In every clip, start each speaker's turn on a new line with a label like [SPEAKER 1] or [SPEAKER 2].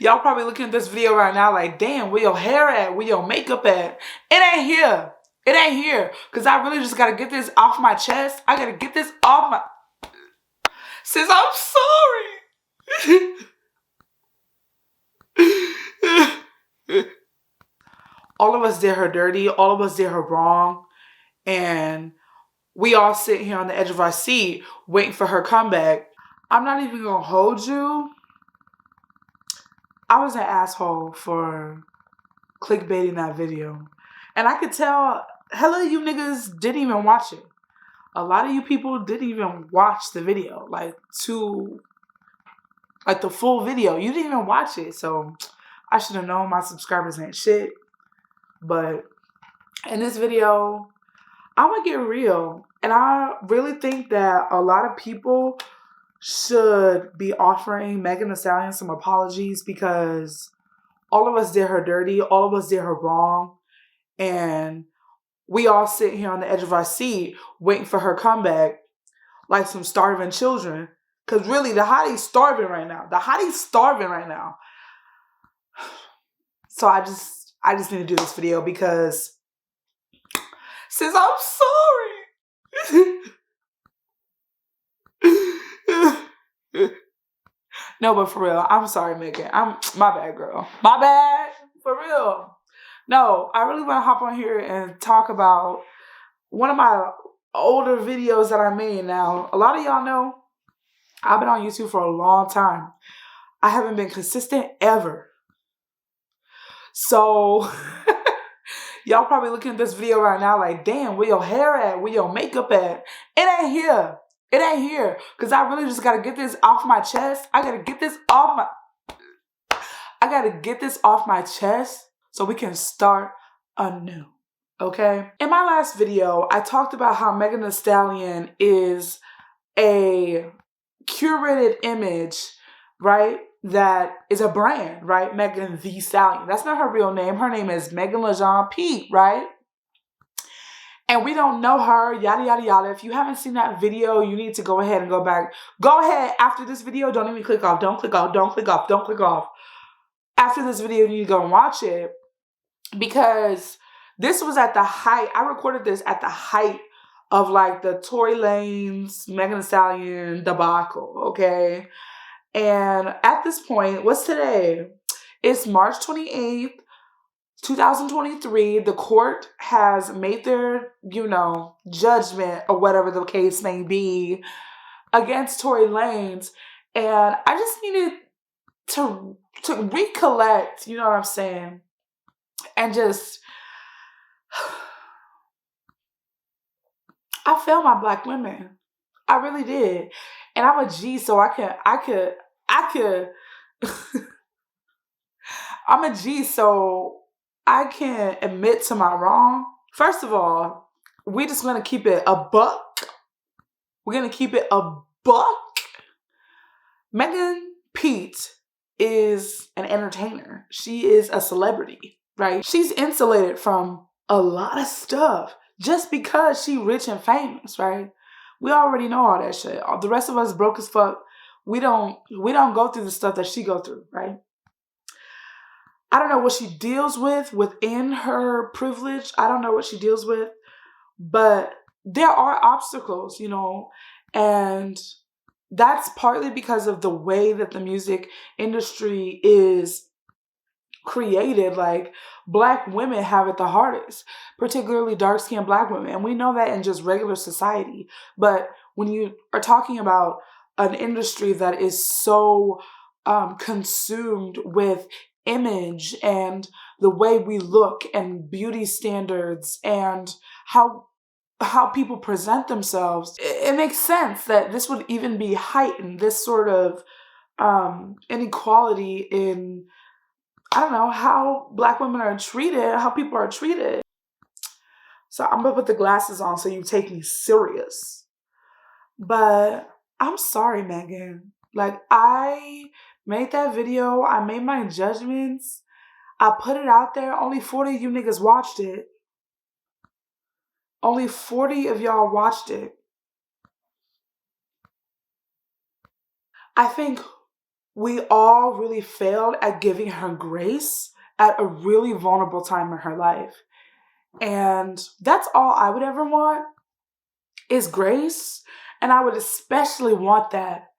[SPEAKER 1] Y'all probably looking at this video right now like, damn, where your hair at? Where your makeup at? It ain't here. It ain't here. Because I really just got to get this off my chest. I got to get this off my... Sis, I'm sorry. All of us did her dirty. All of us did her wrong. And we all sit here on the edge of our seat waiting for her comeback. I'm not even going to hold you. I was an asshole for clickbaiting that video. And I could tell hella of you niggas didn't even watch it. A lot of you people didn't even watch the video. Like the full video. You didn't even watch it. So I should have known my subscribers ain't shit. But in this video, I'm going to get real. And I really think that a lot of people should be offering Megan Thee Stallion some apologies because all of us did her dirty. All of us did her wrong. And we all sit here on the edge of our seat waiting for her comeback like some starving children. Because really, the hottie's starving right now. The hottie's starving right now. So I just need to do this video because sis, I'm sorry. No, but for real, I'm sorry, Megan. My bad, girl. My bad. For real. No, I really want to hop on here and talk about one of my older videos that I made. Now, a lot of y'all know I've been on YouTube for a long time. I haven't been consistent ever. So, y'all probably looking at this video right now like, damn, where your hair at? Where your makeup at? It ain't here. It ain't here. Because I really just got to get this off my chest. I got to get this off my chest so we can start anew. Okay? In my last video, I talked about how Megan Thee Stallion is a curated image, right? That is a brand, right? Megan Thee Stallion. That's not her real name. Her name is Megan LaJean Pete, right? And we don't know her, yada, yada, yada. If you haven't seen that video, you need to go ahead and go back. Go ahead after this video. Don't even click off. Don't click off. Don't click off. Don't click off. After this video, you need to go and watch it because this was at the height. I recorded this at the height of like the Tory Lanez, Megan Thee Stallion debacle, okay? And at this point, what's today? It's March 28th. 2023, the court has made their, judgment or whatever the case may be against Tory Lanez. And I just needed to recollect, you know what I'm saying? And just, I failed my black women. I really did. And I'm a G, so I could, I'm a G, so I can admit to my wrong. First of all, we're just going to keep it a buck. We're going to keep it a buck. Megan Pete is an entertainer. She is a celebrity, right? She's insulated from a lot of stuff just because she rich and famous, right? We already know all that shit. The rest of us broke as fuck. We don't go through the stuff that she go through, right? I don't know what she deals with within her privilege. I don't know what she deals with, but there are obstacles, and that's partly because of the way that the music industry is created. Like, black women have it the hardest, particularly dark-skinned black women. And we know that in just regular society. But when you are talking about an industry that is so consumed with image and the way we look and beauty standards and how people present themselves, it makes sense that this would even be heightened, this sort of inequality in, I don't know, how black women are treated, how people are treated. So I'm gonna put the glasses on so you take me serious. But I'm sorry, Megan. Like, I made that video. I made my judgments. I put it out there. Only 40 of you niggas watched it. Only 40 of y'all watched it. I think we all really failed at giving her grace at a really vulnerable time in her life. And that's all I would ever want is grace. And I would especially want that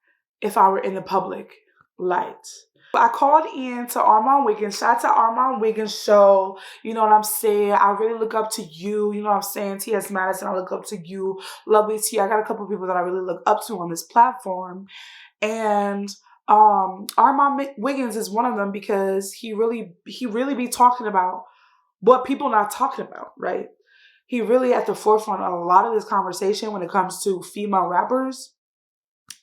[SPEAKER 1] if I were in the public light. I called in to Armand Wiggins. Shout out to Armand Wiggins show. You know what I'm saying? I really look up to you. You know what I'm saying? T.S. Madison, I look up to you. Lovely T. I got a couple of people that I really look up to on this platform. And Armand Wiggins is one of them because he really be talking about what people not talking about, right? He really at the forefront of a lot of this conversation when it comes to female rappers.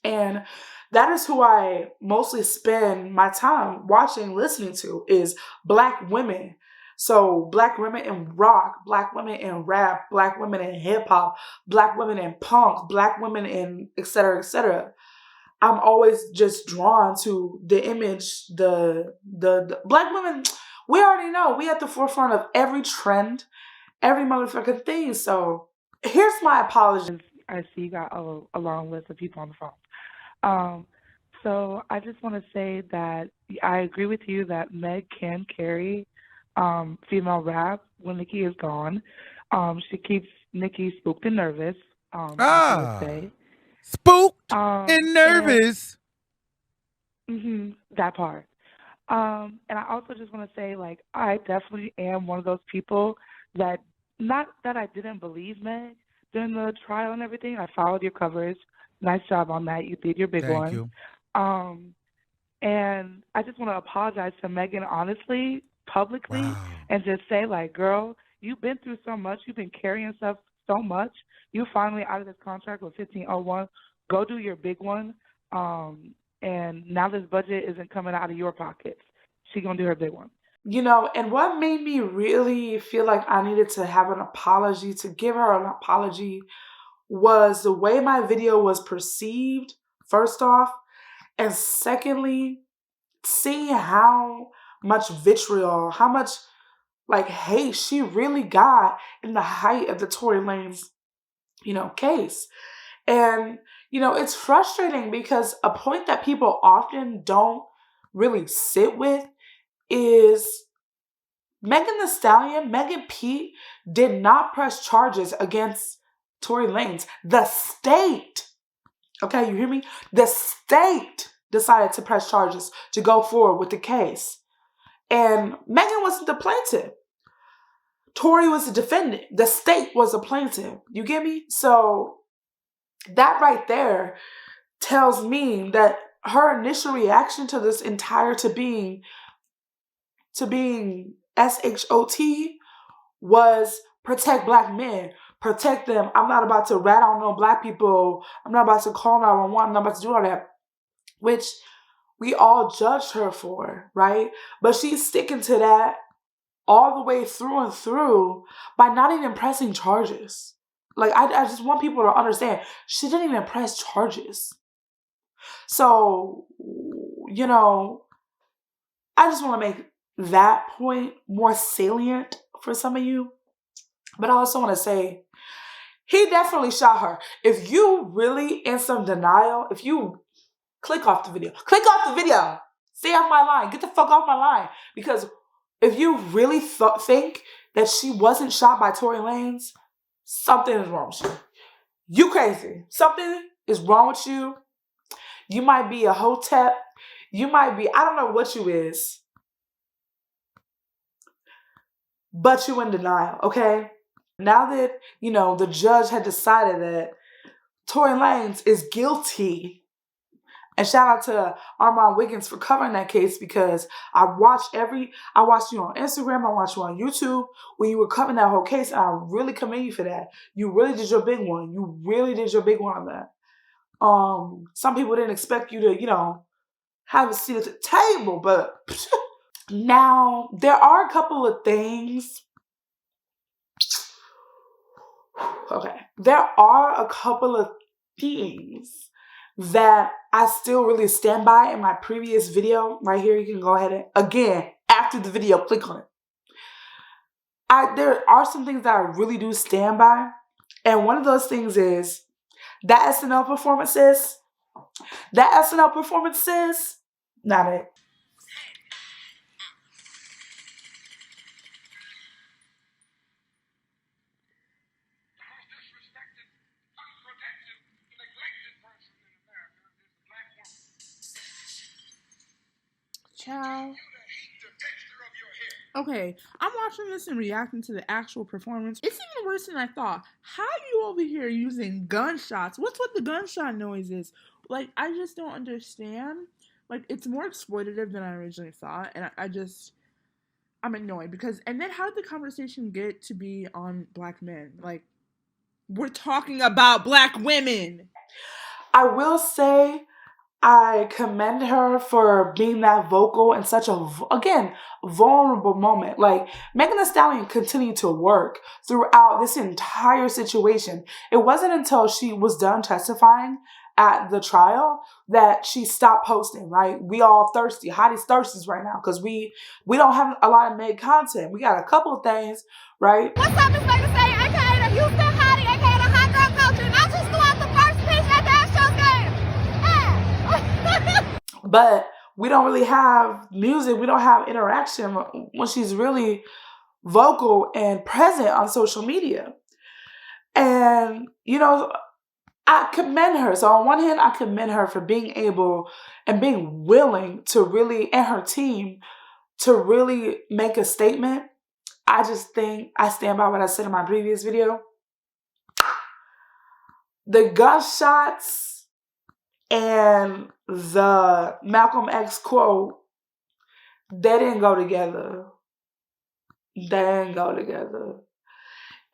[SPEAKER 1] And that is who I mostly spend my time watching, listening to, is Black women. So Black women in rock, Black women in rap, Black women in hip hop, Black women in punk, Black women in et cetera, et cetera. I'm always just drawn to the image, the Black women. We already know we at the forefront of every trend, every motherfucking thing. So here's my apology.
[SPEAKER 2] I see you got a long list of people on the phone. So I just want to say that I agree with you that Meg can carry female rap when Nicki is gone. She keeps Nicki spooked and nervous, I would say.
[SPEAKER 3] Spooked and nervous.
[SPEAKER 2] That part. And I also just want to say, like, I definitely am one of those people that, not that I didn't believe Meg during the trial and everything. I followed your coverage. Nice job on that. You did your big one.
[SPEAKER 3] Thank you.
[SPEAKER 2] And I just want to apologize to Megan honestly, publicly, and just say, like, girl, you've been through so much. You've been carrying stuff so much. You finally out of this contract with 1501. Go do your big one. And now this budget isn't coming out of your pockets. She's going to do her big one.
[SPEAKER 1] You know, and what made me really feel like I needed to have an apology, to give her an apology, was the way my video was perceived, first off. And secondly, seeing how much vitriol, how much like hate she really got in the height of the Tory Lanez, case. And, it's frustrating because a point that people often don't really sit with is Megan Thee Stallion, Megan P, did not press charges against Tory Lanez. The state, okay, you hear me? The state decided to press charges to go forward with the case. And Megan wasn't the plaintiff. Tory was the defendant. The state was the plaintiff. You get me? So that right there tells me that her initial reaction to this entire to being SHOT was protect Black men, protect them. I'm not about to rat on no Black people. I'm not about to call 911. I'm not about to do all that, which we all judged her for, right? But she's sticking to that all the way through and through by not even pressing charges. Like, I just want people to understand, she didn't even press charges. So, I just want to make that point more salient for some of you. But I also want to say, he definitely shot her. If you really in some denial, if you click off the video, stay off my line, get the fuck off my line. Because if you really think that she wasn't shot by Tory Lanez, something is wrong with you. You crazy. Something is wrong with you. You might be a hotep. You might be, I don't know what you is. But you in denial, okay? Now that, the judge had decided that Tory Lanez is guilty. And shout out to Armand Wiggins for covering that case, because I watched you on Instagram, I watched you on YouTube when you were covering that whole case, and I really commend you for that. You really did your big one. You really did your big one on that. Some people didn't expect you to, have a seat at the table, but now there are a couple of things. Okay. There are a couple of things that I still really stand by in my previous video. Right here, you can go ahead and, again, after the video, click on it. There are some things that I really do stand by. And one of those things is that SNL performances. Not it.
[SPEAKER 4] Ciao. Okay, I'm watching this and reacting to the actual performance. It's even worse than I thought. How are you over here using gunshots? What's with the gunshot noises? Like, I just don't understand. Like, it's more exploitative than I originally thought, and I'm annoyed because, and then how did the conversation get to be on black men? Like, we're talking about black women.
[SPEAKER 1] I will say I commend her for being that vocal in such a, again, vulnerable moment. Like, Megan Thee Stallion continued to work throughout this entire situation. It wasn't until she was done testifying at the trial that she stopped posting, right? We all thirsty. Hottie's thirsties right now because we don't have a lot of made content. We got a couple of things, right?
[SPEAKER 5] What's up, it's Megan Thee Stallion, aka the Houston Hottie, aka the Hot Girl Culture, and I just threw out the first pitch at the Astros game.
[SPEAKER 1] But we don't really have music. We don't have interaction when she's really vocal and present on social media. And, you know, I commend her. So on one hand, I commend her for being able and being willing to really, and her team, to really make a statement. I just think I stand by what I said in my previous video. The gunshots and the Malcolm X quote, they didn't go together. They didn't go together.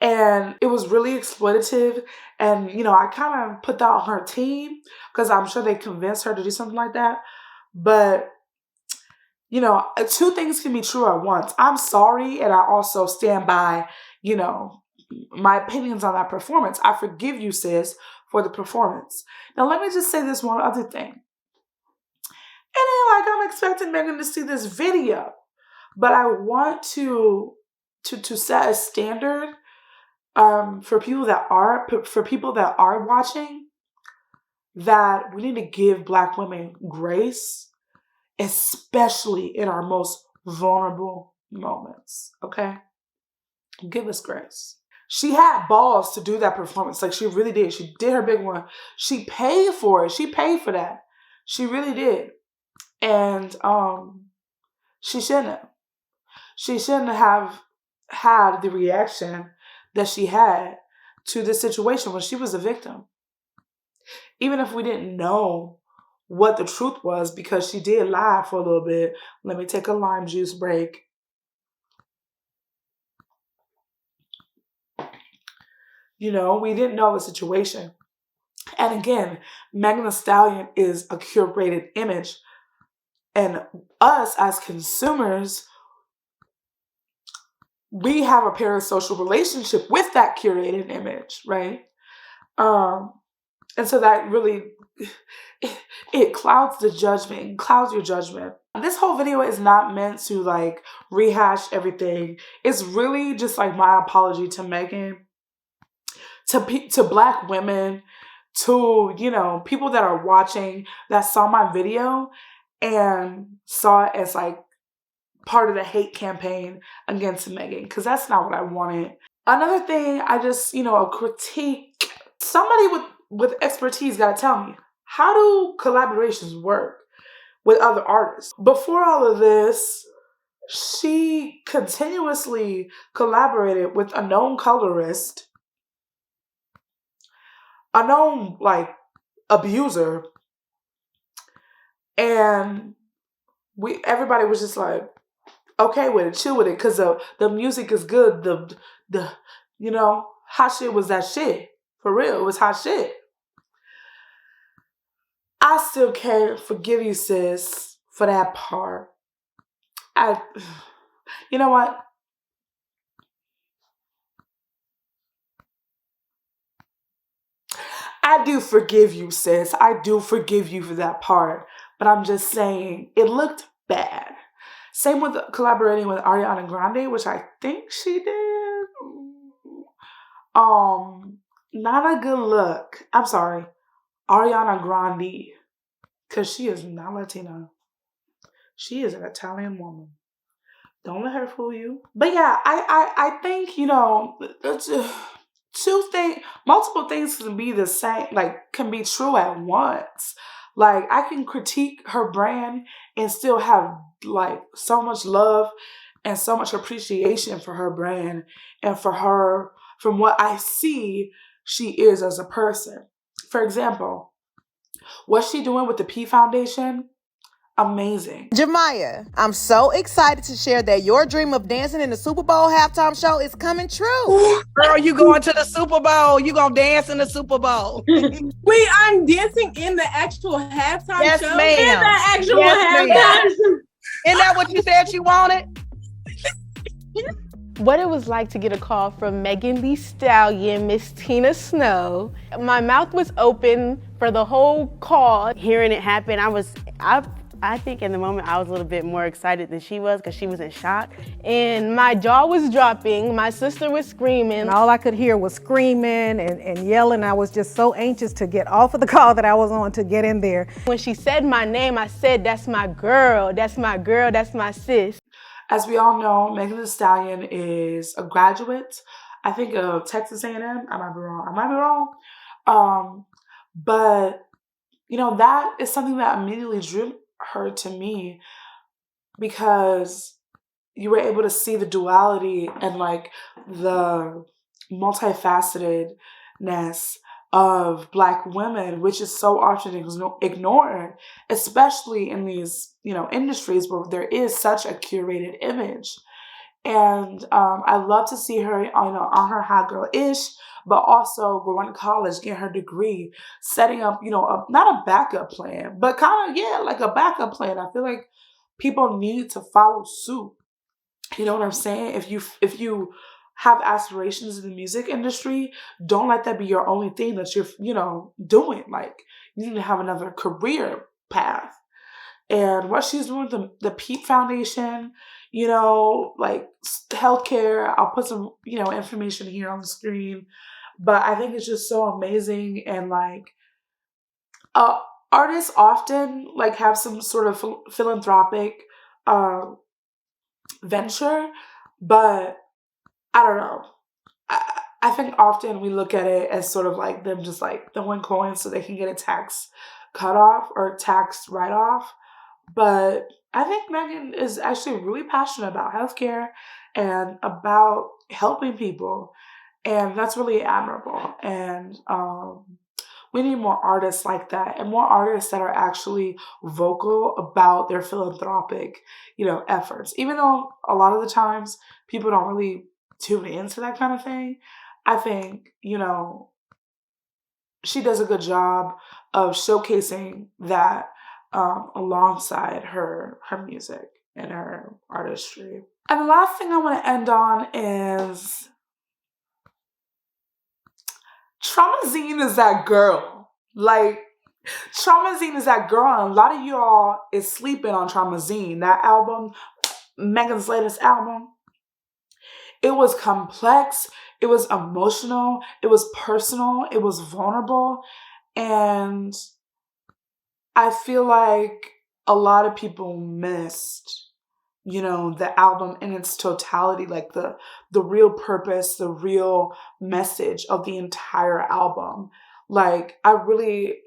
[SPEAKER 1] And it was really exploitative. And, you know, I kind of put that on her team because I'm sure they convinced her to do something like that. But, you know, two things can be true at once. I'm sorry, and I also stand by, you know, my opinions on that performance. I forgive you, sis, for the performance. Now, let me just say this one other thing. It ain't like I'm expecting Megan to see this video, but I want to set a standard for people that are watching, that we need to give black women grace, especially in our most vulnerable moments. Okay, give us grace. She had balls to do that performance. Like, she really did. She did her big one. She paid for it. She paid for that. She really did. And she shouldn't have had the reaction that she had to this situation when she was a victim. Even if we didn't know what the truth was, because she did lie for a little bit. Let me take a lime juice break. You know, we didn't know the situation. And again, Megan Thee Stallion is a curated image. And us as consumers, we have a parasocial relationship with that curated image, right? And so that really, it clouds the judgment, clouds your judgment. This whole video is not meant to like rehash everything. It's really just like my apology to Megan, to black women, to, you know, people that are watching that saw my video and saw it as like part of the hate campaign against Megan, because that's not what I wanted. Another thing, I just, you know, a critique. Somebody with expertise got to tell me, how do collaborations work with other artists? Before all of this, she continuously collaborated with a known colorist, a known, like, abuser, and everybody was just like, okay with it, chill with it, because the music is good. The you know, hot shit was that shit. For real, it was hot shit. I still can't forgive you, sis, for that part. You know what? I do forgive you, sis. I do forgive you for that part. But I'm just saying, it looked bad. Same with collaborating with Ariana Grande, which I think she did. Not a good look. I'm sorry, Ariana Grande, because she is not Latina. She is an Italian woman. Don't let her fool you. But yeah, I think, you know, multiple things can be the same, like can be true at once. Like I can critique her brand and still have like so much love and so much appreciation for her brand and for her, from what I see she is as a person. For example, what's she doing with the P Foundation? Amazing.
[SPEAKER 6] Jemiah, I'm so excited to share that your dream of dancing in the Super Bowl halftime show is coming true.
[SPEAKER 7] Girl, you going to the Super Bowl. You gonna dance in the Super Bowl.
[SPEAKER 8] Wait, I'm dancing in the actual halftime
[SPEAKER 7] Yes,
[SPEAKER 8] show?
[SPEAKER 7] ma'am.
[SPEAKER 8] In the actual
[SPEAKER 7] Yes,
[SPEAKER 8] halftime show?
[SPEAKER 7] Isn't that what you said you wanted?
[SPEAKER 9] What it was like to get a call from Megan Thee Stallion, Miss Tina Snow. My mouth was open for the whole call.
[SPEAKER 10] Hearing it happen, I think in the moment I was a little bit more excited than she was because she was in shock.
[SPEAKER 9] And my jaw was dropping, my sister was screaming.
[SPEAKER 11] And all I could hear was screaming and yelling. I was just so anxious to get off of the call that I was on to get in there.
[SPEAKER 9] When she said my name, I said, that's my girl, that's my girl, that's my sis.
[SPEAKER 1] As we all know, Megan Thee Stallion is a graduate, I think, of Texas A&M. I might be wrong. But, you know, that is something that immediately drew her to me because you were able to see the duality and, like, the multifacetedness of Black women, which is so often ignored, especially in these, you know, industries where there is such a curated image. And I love to see her, you know, on her hot girl-ish, but also going to college, getting her degree, setting up, you know, not a backup plan, but kind of, yeah, like a backup plan. I feel like people need to follow suit. You know what I'm saying? If you have aspirations in the music industry, don't let that be your only thing that you're, you know, doing. Like, you need to have another career path. And what she's doing with the Peep Foundation, you know, like healthcare, I'll put some, you know, information here on the screen. But I think it's just so amazing. And like, artists often like have some sort of philanthropic venture, but I don't know. I think often we look at it as sort of like them just like throwing coins so they can get a tax cutoff or tax write-off. But I think Megan is actually really passionate about healthcare and about helping people. And that's really admirable. And we need more artists like that and more artists that are actually vocal about their philanthropic, you know, efforts. Even though a lot of the times people don't really tune into that kind of thing, I think, you know, she does a good job of showcasing that alongside her music and her artistry. And the last thing I want to end on is Zine is that girl. Like, Zine is that girl, and a lot of y'all is sleeping on Zine. That album, Megan's latest album, it was complex, it was emotional, it was personal, it was vulnerable, and I feel like a lot of people missed, you know, the album in its totality, like the real purpose, the real message of the entire album. Like, I really,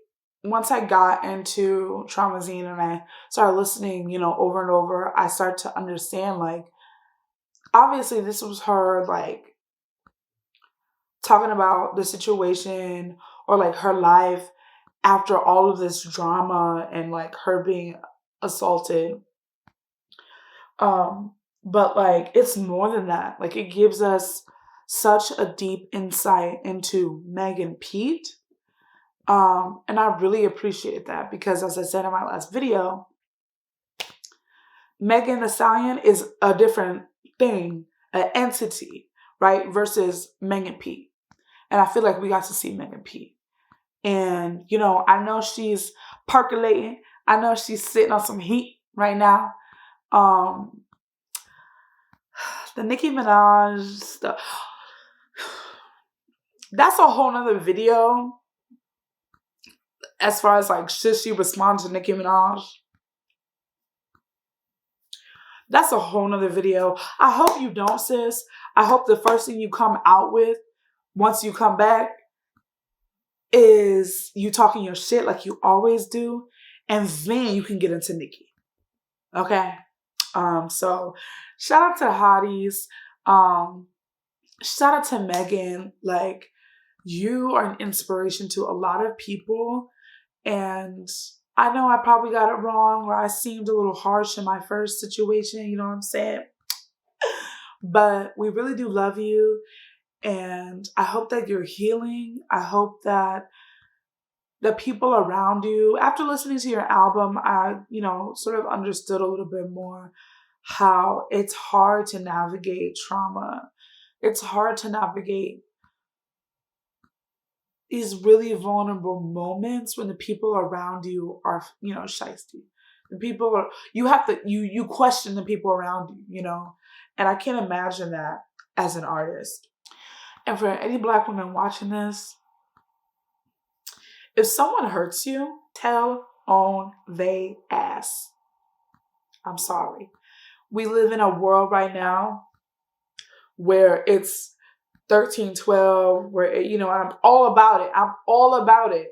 [SPEAKER 1] once I got into Zine and I started listening, you know, over and over, I started to understand, like, obviously this was her, like, talking about the situation or, like, her life after all of this drama and, like, her being assaulted. But, like, it's more than that. Like, it gives us such a deep insight into Meg and Pete. And I really appreciate that because, as I said in my last video, Megan Thee Stallion is a different thing, an entity, right? Versus Meg and Pete. And I feel like we got to see Meg and Pete. And, you know, I know she's percolating. I know she's sitting on some heat right now. The Nicki Minaj stuff, that's a whole nother video. As far as, like, should she respond to Nicki Minaj? That's a whole nother video. I hope you don't, sis. I hope the first thing you come out with once you come back is you talking your shit like you always do, and then you can get into Nikki. Okay? So shout out to Hotties. Shout out to Megan. Like, you are an inspiration to a lot of people, and I know I probably got it wrong, where I seemed a little harsh in my first situation, you know what I'm saying? But we really do love you, and I hope that you're healing. I hope that the people around you, after listening to your album, I, sort of understood a little bit more how it's hard to navigate trauma. It's hard to navigate these really vulnerable moments when the people around you are, shiesty. The people are, you question the people around you, and I can't imagine that as an artist. And for any Black women watching this, if someone hurts you, tell on they ass. I'm sorry. We live in a world right now where it's 13-12, where, I'm all about it. I'm all about it.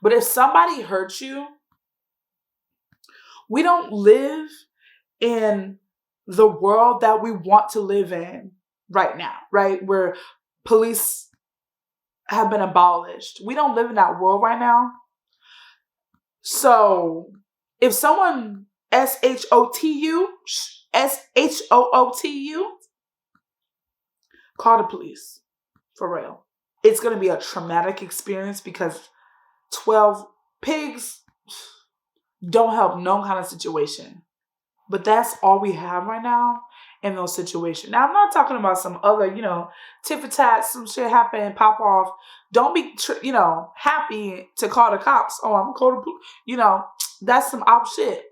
[SPEAKER 1] But if somebody hurts you, we don't live in the world that we want to live in right now, right? Where police have been abolished. We don't live in that world right now. So if someone SHOOTU, call the police. For real. It's going to be a traumatic experience because 12 pigs don't help no kind of situation. But that's all we have right now in those situations. Now, I'm not talking about some other, tit for tat, some shit happen, pop off. Don't be, happy to call the cops. Oh, I'm going to call the, that's some out shit.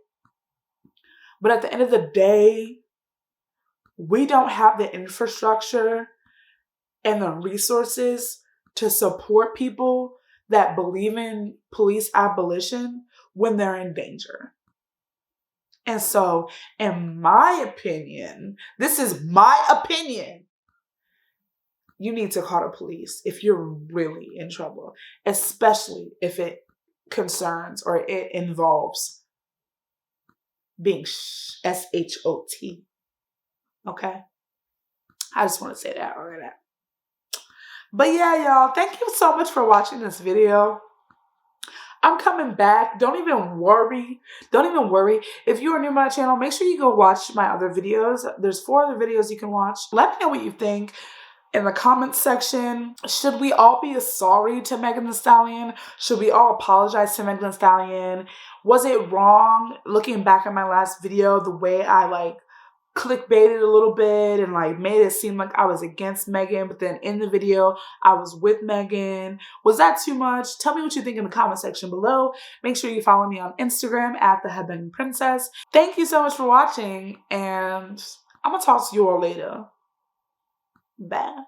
[SPEAKER 1] But at the end of the day, we don't have the infrastructure and the resources to support people that believe in police abolition when they're in danger. And so, in my opinion, this is my opinion, you need to call the police if you're really in trouble, especially if it concerns or it involves being S-H-O-T. Okay? I just want to say that right now. But yeah, y'all, thank you so much for watching this video. I'm coming back. Don't even worry. If you are new to my channel, make sure you go watch my other videos. There's 4 other videos you can watch. Let me know what you think in the comments section. Should we all be sorry to Megan Thee Stallion? Should we all apologize to Megan Thee Stallion? Was it wrong, looking back at my last video, the way I clickbaited a little bit and made it seem like I was against Megan, but then in the video I was with Megan? Was that too much? Tell me what you think in the comment section below. Make sure you follow me on Instagram at the Headbanging Princess. Thank you so much for watching, and I'm gonna talk to you all later. Bye.